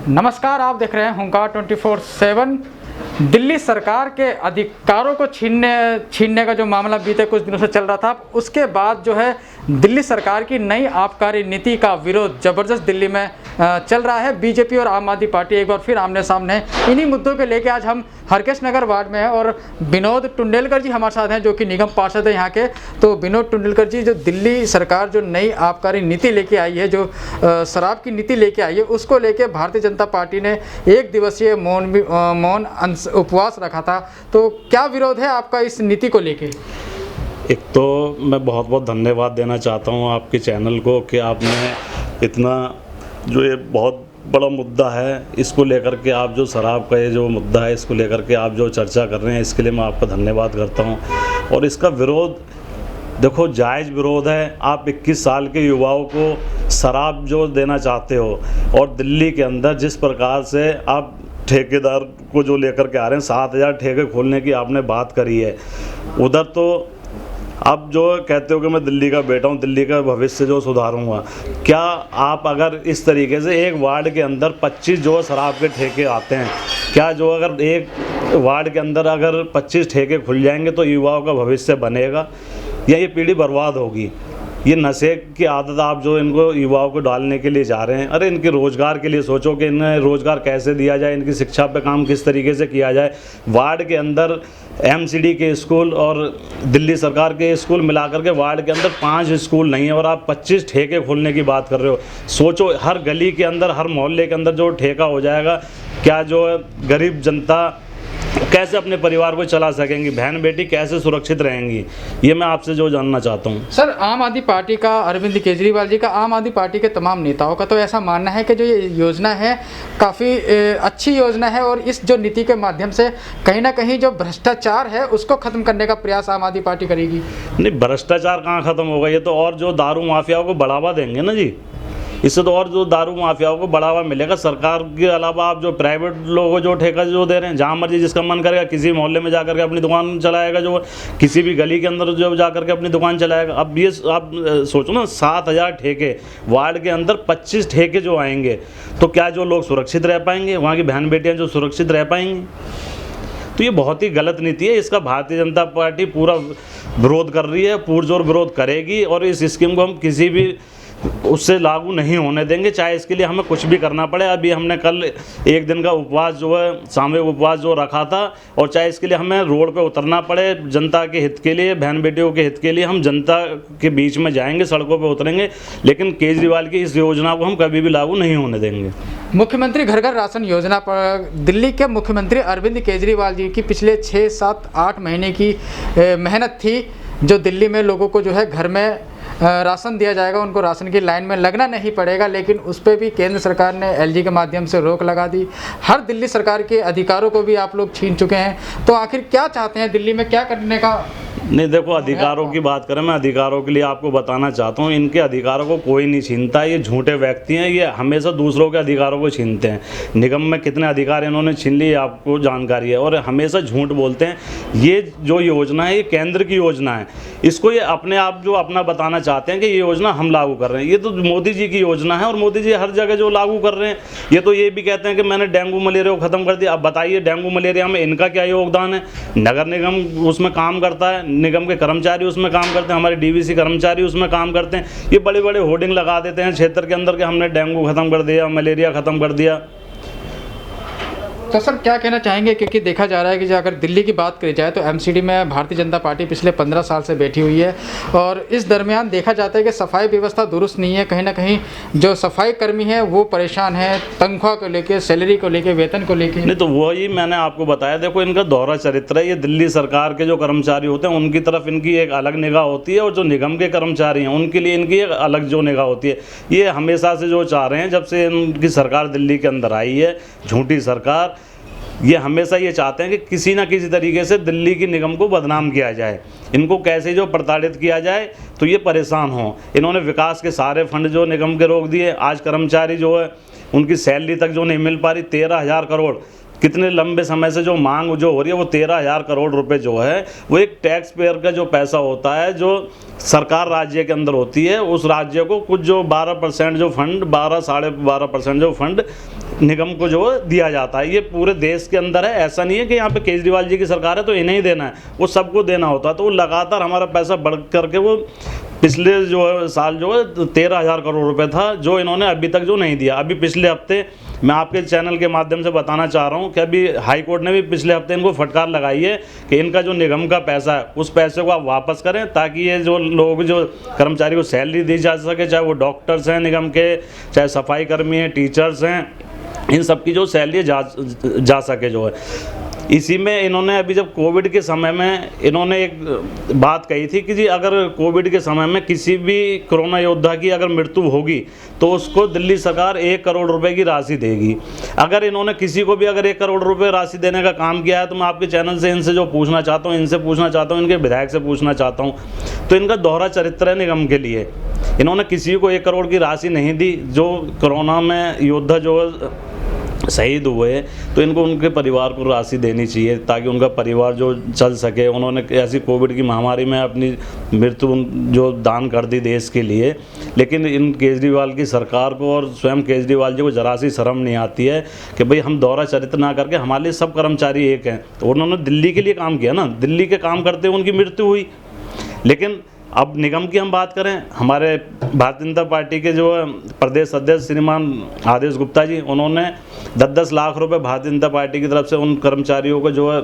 नमस्कार, आप देख रहे हैं हुंकार 24/7। दिल्ली सरकार के अधिकारों को छीनने का जो मामला बीते कुछ दिनों से चल रहा था, उसके बाद जो है दिल्ली सरकार की नई आबकारी नीति का विरोध ज़बरदस्त दिल्ली में चल रहा है। बीजेपी और आम आदमी पार्टी एक बार फिर आमने सामने है। इन्हीं मुद्दों के लेके आज हम हरकेश नगर वार्ड में हैं और विनोद टुंडेलकर जी हमारे साथ हैं, जो कि निगम पार्षद है यहाँ के। तो विनोद टुंडेलकर जी, जो दिल्ली सरकार जो नई आबकारी नीति लेके आई है, जो शराब की नीति लेके आई है, उसको लेके भारतीय जनता पार्टी ने एक दिवसीय मौन उपवास रखा था। तो क्या विरोध है आपका इस नीति को लेके? एक तो मैं बहुत बहुत धन्यवाद देना चाहता हूँ आपके चैनल को कि आपने इतना जो ये बहुत बड़ा मुद्दा है, इसको लेकर के आप जो शराब का ये जो मुद्दा है, इसको लेकर के आप जो चर्चा कर रहे हैं, इसके लिए मैं आपका धन्यवाद करता हूँ। और इसका विरोध देखो जायज़ विरोध है। आप 21 साल के युवाओं को शराब जो देना चाहते हो और दिल्ली के अंदर जिस प्रकार से आप ठेकेदार को जो लेकर के आ रहे हैं, 7000 ठेके खोलने की आपने बात करी है। उधर तो आप जो कहते हो कि मैं दिल्ली का बेटा हूँ, दिल्ली का भविष्य जो सुधारूंगा, क्या आप अगर इस तरीके से एक वार्ड के अंदर 25 जो शराब के ठेके आते हैं, क्या जो अगर एक वार्ड के अंदर अगर 25 ठेके खुल जाएंगे तो युवाओं का भविष्य बनेगा या ये पीढ़ी बर्बाद होगी? ये नशे की आदत आप जो इनको युवाओं को डालने के लिए जा रहे हैं, अरे इनके रोज़गार के लिए सोचो कि इन्हें रोज़गार कैसे दिया जाए, इनकी शिक्षा पे काम किस तरीके से किया जाए। वार्ड के अंदर एमसीडी के स्कूल और दिल्ली सरकार के स्कूल मिलाकर के वार्ड के अंदर 5 स्कूल नहीं है और आप 25 ठेके खोलने की बात कर रहे हो। सोचो हर गली के अंदर, हर मोहल्ले के अंदर जो ठेका हो जाएगा, क्या जो गरीब जनता कैसे अपने परिवार को चला सकेंगी, बहन बेटी कैसे सुरक्षित रहेंगी? ये मैं आपसे जो जानना चाहता हूँ। सर, आम आदमी पार्टी का, अरविंद केजरीवाल जी का, आम आदमी पार्टी के तमाम नेताओं का तो ऐसा मानना है कि जो ये योजना है काफ़ी अच्छी योजना है और इस जो नीति के माध्यम से कहीं ना कहीं जो भ्रष्टाचार है उसको ख़त्म करने का प्रयास आम आदमी पार्टी करेगी। नहीं, भ्रष्टाचार कहाँ ख़त्म होगा? ये तो और जो दारू माफियाओं को बढ़ावा देंगे ना जी। इससे तो और जो दारू माफियाओं को बढ़ावा मिलेगा। सरकार के अलावा आप जो प्राइवेट लोगों जो ठेका जो दे रहे हैं, जहाँ मर्जी जिसका मन करेगा किसी मोहल्ले में जाकर के अपनी दुकान चलाएगा, जो किसी भी गली के अंदर जो जाकर के अपनी दुकान चलाएगा। अब ये आप सोचो ना, 7000 ठेके वार्ड के अंदर 25 ठेके जो आएंगे, तो क्या जो लोग सुरक्षित रह पाएंगे? वहाँ की बहन बेटियाँ जो सुरक्षित रह पाएंगी? तो ये बहुत ही गलत नीति है। इसका भारतीय जनता पार्टी पूरा विरोध कर रही है, पुरजोर विरोध करेगी और इस स्कीम को हम किसी भी उससे लागू नहीं होने देंगे, चाहे इसके लिए हमें कुछ भी करना पड़े। अभी हमने कल एक दिन का उपवास जो है, सामूहिक उपवास जो रखा था, और चाहे इसके लिए हमें रोड पे उतरना पड़े, जनता के हित के लिए, बहन बेटियों के हित के लिए हम जनता के बीच में जाएंगे, सड़कों पे उतरेंगे, लेकिन केजरीवाल की इस योजना को हम कभी भी लागू नहीं होने देंगे। मुख्यमंत्री घर घर राशन योजना पर दिल्ली के मुख्यमंत्री अरविंद केजरीवाल जी की पिछले 6, 7, 8 महीने की मेहनत थी, जो दिल्ली में लोगों को जो है घर में राशन दिया जाएगा, उनको राशन की लाइन में लगना नहीं पड़ेगा। लेकिन उस पर भी केंद्र सरकार ने एलजी के माध्यम से रोक लगा दी। हर दिल्ली सरकार के अधिकारों को भी आप लोग छीन चुके हैं। तो आखिर क्या चाहते हैं दिल्ली में, क्या करने का? नहीं, देखो अधिकारों की बात करें, मैं अधिकारों के लिए आपको बताना चाहता हूँ, इनके अधिकारों को कोई नहीं छीनता। ये झूठे व्यक्ति हैं, ये हमेशा दूसरों के अधिकारों को छीनते हैं। निगम में कितने अधिकार इन्होंने छीन लिए आपको जानकारी है, और हमेशा झूठ बोलते हैं। ये जो योजना है ये केंद्र की योजना है, इसको ये अपने आप जो अपना बताना चाहते हैं कि ये योजना हम लागू कर रहे हैं। ये तो मोदी जी की योजना है और मोदी जी हर जगह जो लागू कर रहे हैं। ये तो ये भी कहते हैं कि मैंने डेंगू मलेरिया को ख़त्म कर दिया। अब बताइए डेंगू मलेरिया में इनका क्या योगदान है? नगर निगम उसमें काम करता है, निगम के कर्मचारी उसमें काम करते हैं, हमारे डीवीसी कर्मचारी उसमें काम करते हैं। ये बड़े बड़े होर्डिंग लगा देते हैं क्षेत्र के अंदर कि हमने डेंगू ख़त्म कर दिया, मलेरिया ख़त्म कर दिया। तो सर क्या कहना चाहेंगे, क्योंकि देखा जा रहा है कि जो अगर दिल्ली की बात करी जाए तो एमसीडी में भारतीय जनता पार्टी पिछले 15 साल से बैठी हुई है और इस दरमियान देखा जाता है कि सफाई व्यवस्था दुरुस्त नहीं है। कहीं ना कहीं जो सफाई कर्मी हैं वो परेशान हैं, तनख्वाह को लेके, सैलरी को लेके, वेतन को लेके। नहीं, तो वही मैंने आपको बताया। देखो इनका दोहरा चरित्र है। ये दिल्ली सरकार के जो कर्मचारी होते हैं उनकी तरफ इनकी एक अलग निगाह होती है, और जो निगम के कर्मचारी हैं उनके लिए इनकी एक अलग जो निगाह होती है। ये हमेशा से जो चाह रहे हैं, जब से इनकी सरकार दिल्ली के अंदर आई है, झूठी सरकार, ये हमेशा ये चाहते हैं कि किसी ना किसी तरीके से दिल्ली की निगम को बदनाम किया जाए, इनको कैसे जो प्रताड़ित किया जाए तो ये परेशान हों। इन्होंने विकास के सारे फंड जो निगम के रोक दिए। आज कर्मचारी जो है उनकी सैलरी तक जो नहीं मिल पा रही, 13,000 करोड़ कितने लंबे समय से जो मांग जो हो रही है वो 13,000 करोड़ रुपए जो है वो एक टैक्स पेयर का जो पैसा होता है जो सरकार राज्य के अंदर होती है, उस राज्य को कुछ जो 12% जो फंड 12-12.5% जो फंड निगम को जो दिया जाता है। ये पूरे देश के अंदर है, ऐसा नहीं है कि यहाँ पे केजरीवाल जी की सरकार है तो इन्हें ही देना है, वो सबको देना होता है। तो वो लगातार हमारा पैसा बढ़ करके वो पिछले जो साल जो है 13,000 करोड़ रुपए था जो इन्होंने अभी तक जो नहीं दिया। अभी पिछले हफ्ते मैं आपके चैनल के माध्यम से बताना चाह रहा हूँ कि अभी हाई कोर्ट ने भी पिछले हफ्ते इनको फटकार लगाई है कि इनका जो निगम का पैसा है उस पैसे को आप वापस करें, ताकि ये जो लोग जो कर्मचारी को सैलरी दी जा सके, चाहे वो डॉक्टर्स हैं निगम के, चाहे सफाई कर्मी हैं, टीचर्स हैं, इन सब की जो सैलरी जा सके जो है। इसी में इन्होंने अभी जब कोविड के समय में इन्होंने एक बात कही थी कि जी अगर कोविड के समय में किसी भी कोरोना योद्धा की अगर मृत्यु होगी तो उसको दिल्ली सरकार 1 करोड़ रुपए की राशि देगी। अगर इन्होंने किसी को भी अगर 1 करोड़ रुपए राशि देने का काम किया है तो मैं आपके चैनल से इनसे जो पूछना चाहता हूँ, इनसे पूछना चाहता हूँ, इनके विधायक से पूछना चाहता हूँ, तो इनका दोहरा चरित्र है निगम के लिए। इन्होंने किसी को 1 करोड़ की राशि नहीं दी। जो कोरोना में योद्धा जो शहीद हुए तो इनको उनके परिवार को राशि देनी चाहिए ताकि उनका परिवार जो चल सके। उन्होंने ऐसी कोविड की महामारी में अपनी मृत्यु जो दान कर दी देश के लिए, लेकिन इन केजरीवाल की सरकार को और स्वयं केजरीवाल जी को जरा सी शर्म नहीं आती है कि भाई हम दोहरा चरित्र ना करके हमारे लिए सब कर्मचारी एक हैं। तो उन्होंने दिल्ली के लिए काम किया ना, दिल्ली के काम करते हुए उनकी मृत्यु हुई। लेकिन अब निगम की हम बात करें, हमारे भारतीय जनता पार्टी के जो प्रदेश अध्यक्ष श्रीमान आदेश गुप्ता जी, उन्होंने 10-10 लाख रुपए भारतीय जनता पार्टी की तरफ से उन कर्मचारियों को जो है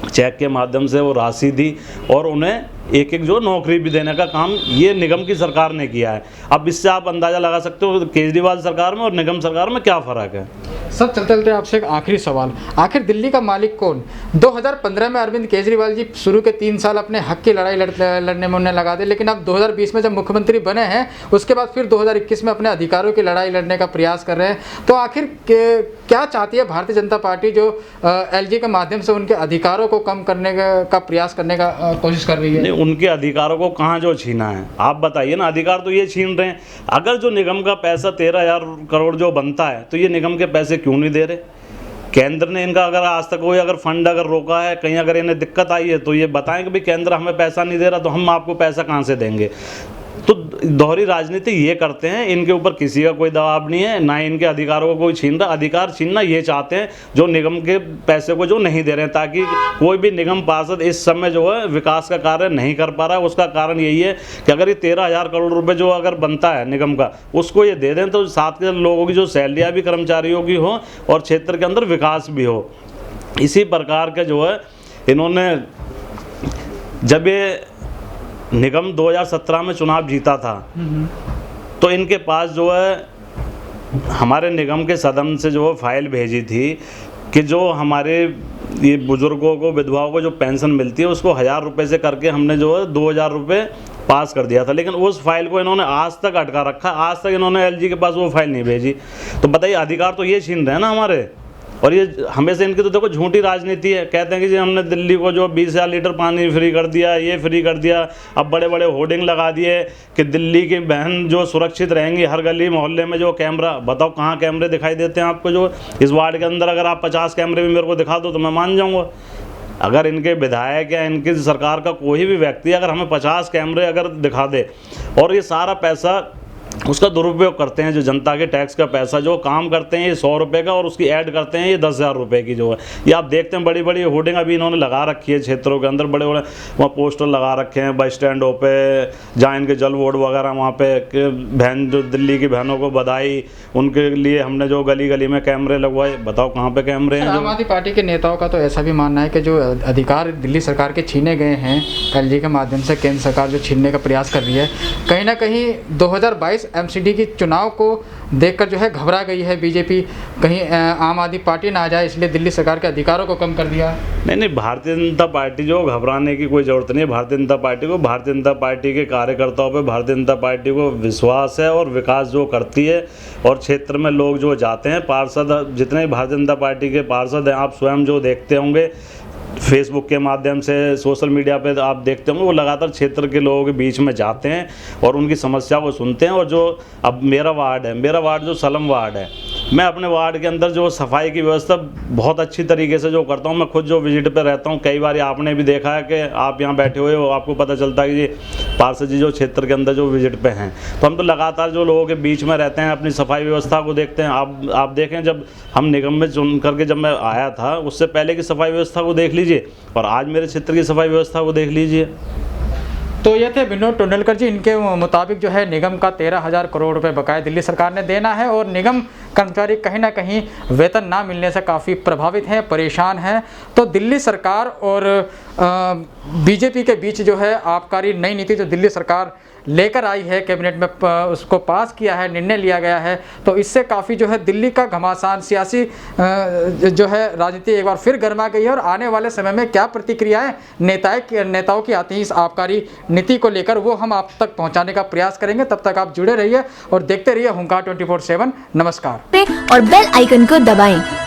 चेक के माध्यम से वो राशि दी और उन्हें एक एक जो नौकरी भी देने का काम ये निगम की सरकार ने किया है। अब इससे आप अंदाज़ा लगा सकते हो केजरीवाल सरकार में और निगम सरकार में क्या फ़र्क है। सर चलते चलते आपसे एक आखिरी सवाल, आखिर दिल्ली का मालिक कौन? 2015 में अरविंद केजरीवाल जी शुरू के 3 साल अपने हक की लड़ाई लड़ने में उन्हें लगा दे, लेकिन अब 2020 में जब मुख्यमंत्री बने हैं उसके बाद फिर 2021 में अपने अधिकारों की लड़ाई लड़ने का प्रयास कर रहे हैं। तो आखिर क्या चाहती है भारतीय जनता पार्टी जो एलजी के माध्यम से उनके अधिकारों को कम करने का प्रयास करने का कोशिश कर रही है? नहीं, उनके अधिकारों को कहाँ जो छीना है आप बताइए ना। अधिकार तो ये छीन रहे हैं। अगर जो निगम का पैसा 13,000 करोड़ जो बनता है तो ये निगम के पैसे क्यों नहीं दे रहे? केंद्र ने इनका अगर आज तक कोई अगर फंड अगर रोका है, कहीं अगर इन्हें दिक्कत आई है तो ये बताएं कि भाई केंद्र हमें पैसा नहीं दे रहा तो हम आपको पैसा कहाँ से देंगे। तो दोहरी राजनीति ये करते हैं, इनके ऊपर किसी का कोई दबाव नहीं है, ना इनके अधिकारों को कोई छीन रहा। अधिकार छीनना ये चाहते हैं जो निगम के पैसे को जो नहीं दे रहे हैं, ताकि कोई भी निगम पार्षद इस समय जो है विकास का कार्य नहीं कर पा रहा है। उसका कारण यही है कि अगर ये 13,000 करोड़ रुपए जो अगर बनता है निगम का उसको ये दे दें तो साथ के लोगों की जो सैलरियाँ भी कर्मचारियों की हो और क्षेत्र के अंदर विकास भी हो। इसी प्रकार के जो है इन्होंने जब ये निगम 2017 में चुनाव जीता था तो इनके पास जो है हमारे निगम के सदन से जो फाइल भेजी थी कि जो हमारे ये बुजुर्गों को विधवाओं को जो पेंशन मिलती है उसको 1,000 रुपये से करके हमने जो है 2,000 रुपये पास कर दिया था। लेकिन उस फाइल को इन्होंने आज तक अटका रखा, आज तक इन्होंने एलजी के पास वो फाइल नहीं भेजी। तो बताइए अधिकार तो ये छीन रहे हैं ना हमारे। और ये हमेशा इनकी तो देखो झूठी राजनीति है। कहते हैं कि जी हमने दिल्ली को जो 20,000 लीटर पानी फ्री कर दिया, ये फ्री कर दिया। अब बड़े बड़े होर्डिंग लगा दिए कि दिल्ली की बहन जो सुरक्षित रहेंगी, हर गली मोहल्ले में जो कैमरा। बताओ कहाँ कैमरे दिखाई देते हैं आपको? जो इस वार्ड के अंदर अगर आप 50 कैमरे भी मेरे को दिखा दो तो मैं मान जाऊँगा। अगर इनके विधायक या इनकी सरकार का कोई भी व्यक्ति अगर हमें 50 कैमरे अगर दिखा दे और ये सारा पैसा उसका दुरुपयोग करते हैं, जो जनता के टैक्स का पैसा जो काम करते हैं ये 100 रुपये का और उसकी ऐड करते हैं ये 10,000 रुपये की जो है। ये आप देखते हैं बड़ी बड़ी होर्डिंग अभी इन्होंने लगा रखी है क्षेत्रों के अंदर, बड़े बड़े वहाँ पोस्टर लगा रखे हैं बस स्टैंडों पे, जहाँ इनके जल बोर्ड वगैरह वहाँ पे बहन जो दिल्ली की बहनों को बधाई, उनके लिए हमने जो गली गली में कैमरे लगवाए। बताओ कहाँ पे कैमरे हैं? आम आदमी पार्टी के नेताओं का तो ऐसा भी मानना है कि जो अधिकार दिल्ली सरकार के छीने गए हैं एलजी के माध्यम से, केंद्र सरकार जो छीनने का प्रयास कर रही है, कहीं ना कहीं 2022 एमसीडी की चुनाव को देखकर जो है घबरा गई है बीजेपी। कहीं आम आदमी पार्टी ना आ जाए इसलिए दिल्ली सरकार के अधिकारों को कम कर दिया। नहीं, भारतीय जनता पार्टी जो घबराने की कोई ज़रूरत नहीं है। भारतीय जनता पार्टी को, भारतीय जनता पार्टी के कार्यकर्ताओं पे भारतीय जनता पार्टी को विश्वास है और विकास जो करती है। और क्षेत्र में लोग जो जाते हैं, पार्षद जितने भारतीय जनता पार्टी के पार्षद हैं, आप स्वयं जो देखते होंगे फेसबुक के माध्यम से, सोशल मीडिया पे आप देखते होंगे, वो लगातार क्षेत्र के लोगों के बीच में जाते हैं और उनकी समस्या को सुनते हैं। और जो अब मेरा वार्ड है, मेरा वार्ड जो सलम वार्ड है, मैं अपने वार्ड के अंदर जो सफाई की व्यवस्था बहुत अच्छी तरीके से जो करता हूँ। मैं खुद जो विजिट पे रहता हूँ, कई बार आपने भी देखा है कि आप यहाँ बैठे हुए हो, आपको पता चलता है कि ये पार्षद जी जो क्षेत्र के अंदर जो विजिट पे हैं, तो हम तो लगातार जो लोगों के बीच में रहते हैं, अपनी सफाई व्यवस्था को देखते हैं। आप देखें, जब हम निगम में चुन करके जब मैं आया था, उससे पहले की सफाई व्यवस्था को देख लीजिए और आज मेरे क्षेत्र की सफाई व्यवस्था को देख लीजिए। तो ये थे विनोद टोंडलकर जी। इनके मुताबिक जो है निगम का 13,000 करोड़ रुपए बकाया दिल्ली सरकार ने देना है और निगम कर्मचारी कहीं ना कहीं वेतन ना मिलने से काफ़ी प्रभावित हैं, परेशान हैं। तो दिल्ली सरकार और बीजेपी के बीच जो है आबकारी नई नीति जो दिल्ली सरकार लेकर आई है, कैबिनेट में उसको पास किया है, निर्णय लिया गया है, तो इससे काफ़ी जो है दिल्ली का घमासान सियासी जो है राजनीति एक बार फिर गर्मा गई है। और आने वाले समय में क्या प्रतिक्रियाएं नेताओं की आती हैं इस आबकारी नीति को लेकर, वो हम आप तक पहुंचाने का प्रयास करेंगे। तब तक आप जुड़े रहिए और देखते रहिए हुंकार 24/7। नमस्कार और बेल आइकन को दबाएं।